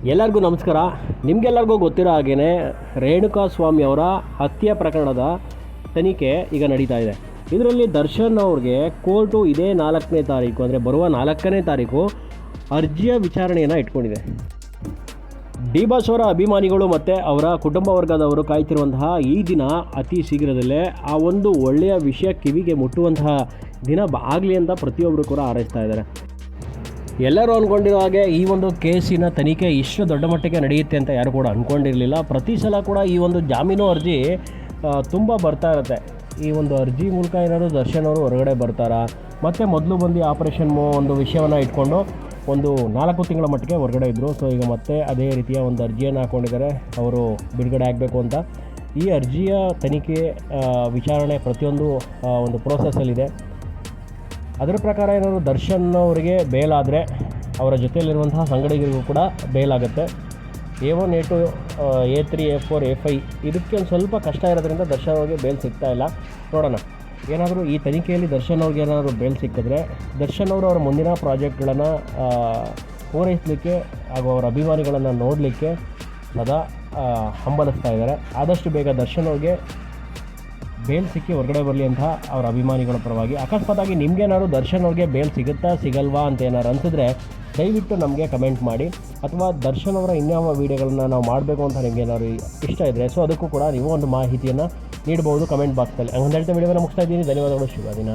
ಎಲ್ಲರಿಗೂ ನಮಸ್ಕಾರ. ನಿಮಗೆಲ್ಲರಿಗೂ ಗೊತ್ತಿರೋ ಹಾಗೆಯೇ ರೇಣುಕಾ ಸ್ವಾಮಿ ಅವರ ಹತ್ಯೆ ಪ್ರಕರಣದ ತನಿಖೆ ಈಗ ನಡೀತಾ ಇದೆ. ಇದರಲ್ಲಿ ದರ್ಶನ್ ಅವ್ರಿಗೆ ಕೋರ್ಟು ಇದೇ 4ನೇ ತಾರೀಕು ಅಂದರೆ ಬರುವ 4ನೇ ತಾರೀಕು ಅರ್ಜಿಯ ವಿಚಾರಣೆಯನ್ನು ಇಟ್ಕೊಂಡಿದೆ. ಡಿ ಬಾಸ್ ಅವರ ಅಭಿಮಾನಿಗಳು ಮತ್ತು ಅವರ ಕುಟುಂಬ ವರ್ಗದವರು ಕಾಯ್ತಿರುವಂತಹ ಈ ದಿನ ಅತಿ ಶೀಘ್ರದಲ್ಲೇ ಆ ಒಂದು ಒಳ್ಳೆಯ ವಿಷಯ ಕಿವಿಗೆ ಮುಟ್ಟುವಂತಹ ದಿನ ಆಗಲಿ ಅಂತ ಪ್ರತಿಯೊಬ್ಬರು ಕೂಡ ಹಾರೈಸ್ತಾ ಇದ್ದಾರೆ. ಎಲ್ಲರೂ ಅಂದ್ಕೊಂಡಿರೋ ಹಾಗೆ ಈ ಒಂದು ಕೇಸಿನ ತನಿಖೆ ಇಷ್ಟು ದೊಡ್ಡ ಮಟ್ಟಿಗೆ ನಡೆಯುತ್ತೆ ಅಂತ ಯಾರು ಕೂಡ ಅಂದ್ಕೊಂಡಿರಲಿಲ್ಲ. ಪ್ರತಿ ಸಲ ಕೂಡ ಈ ಒಂದು ಜಾಮೀನು ಅರ್ಜಿ ತುಂಬ ಬರ್ತಾ ಇರುತ್ತೆ. ಈ ಒಂದು ಅರ್ಜಿ ಮೂಲಕ ಏನಾದರೂ ದರ್ಶನ್ ಅವರು ಹೊರಗಡೆ ಬರ್ತಾರಾ, ಮತ್ತು ಮೊದಲು ಬಂದು ಆಪರೇಷನ್ ಒಂದು ವಿಷಯವನ್ನು ಇಟ್ಕೊಂಡು ಒಂದು 4 ತಿಂಗಳ ಮಟ್ಟಿಗೆ ಹೊರಗಡೆ ಇದ್ದರು. ಸೊ ಈಗ ಮತ್ತೆ ಅದೇ ರೀತಿಯ ಒಂದು ಅರ್ಜಿಯನ್ನು ಹಾಕ್ಕೊಂಡಿದ್ದಾರೆ ಅವರು ಬಿಡುಗಡೆ ಆಗಬೇಕು ಅಂತ. ಈ ಅರ್ಜಿಯ ತನಿಖೆ ವಿಚಾರಣೆ ಪ್ರತಿಯೊಂದು ಒಂದು ಪ್ರೋಸೆಸ್ಸಲ್ಲಿದೆ. ಅದರ ಪ್ರಕಾರ ಏನಾದರೂ ದರ್ಶನ್ ಅವರಿಗೆ ಬೇಲಾದರೆ ಅವರ ಜೊತೆಯಲ್ಲಿರುವಂತಹ ಸಂಗಡಿಗರಿಗೂ ಕೂಡ ಬೇಲಾಗುತ್ತೆ. A1 A2 A3 A4 A5 ಇದಕ್ಕೆ ಒಂದು ಸ್ವಲ್ಪ ಕಷ್ಟ ಇರೋದ್ರಿಂದ ದರ್ಶನ್ ಅವ್ರಿಗೆ ಬೇಲ್ ಸಿಗ್ತಾ ಇಲ್ಲ. ನೋಡೋಣ, ಏನಾದರೂ ಈ ತನಿಖೆಯಲ್ಲಿ ದರ್ಶನ್ ಅವ್ರಿಗೆ ಏನಾದರೂ ಬೇಲ್ ಸಿಕ್ಕಿದ್ರೆ ದರ್ಶನ್ ಅವರು ಅವರ ಮುಂದಿನ ಪ್ರಾಜೆಕ್ಟ್ಗಳನ್ನು ಪೂರೈಸಲಿಕ್ಕೆ ಹಾಗೂ ಅವರ ಅಭಿಮಾನಿಗಳನ್ನು ನೋಡಲಿಕ್ಕೆ ಸದಾ ಹಂಬಲಿಸ್ತಾ ಇದ್ದಾರೆ. ಆದಷ್ಟು ಬೇಗ ದರ್ಶನ್ ಅವ್ರಿಗೆ ಬೇಲ್ ಸಿಕ್ಕಿ ಹೊರಗಡೆ ಬರಲಿ ಅಂತ ಅವರ ಅಭಿಮಾನಿಗಳ ಪರವಾಗಿ. ಅಕಸ್ಮಾತಾಗಿ ನಿಮಗೇನಾದ್ರು ದರ್ಶನ್ ಅವ್ರಿಗೆ ಬೇಲ್ ಸಿಗುತ್ತಾ ಸಿಗಲ್ವಾ ಅಂತ ಏನಾರು ಅನಿಸಿದ್ರೆ ದಯವಿಟ್ಟು ನಮಗೆ ಕಮೆಂಟ್ ಮಾಡಿ, ಅಥವಾ ದರ್ಶನ್ ಅವರ ಇನ್ಯಾವ ವೀಡಿಯೋಗಳನ್ನ ನಾವು ಮಾಡಬೇಕು ಅಂತ ನಿಮಗೇನಾದ್ರು ಇಷ್ಟ ಇದ್ದರೆ ಸೊ ಅದಕ್ಕೂ ಕೂಡ ನೀವು ಒಂದು ಮಾಹಿತಿಯನ್ನು ನೀಡ್ಬೋದು ಕಮೆಂಟ್ ಬಾಕ್ಸಲ್ಲಿ. ಹಂಗಂತ ಹೇಳ್ತಾ ವಿಡಿಯೋನ ಮುಗಿಸ್ತಾ ಇದ್ದೀನಿ. ಧನ್ಯವಾದಗಳು. ಶುಭ ದಿನ.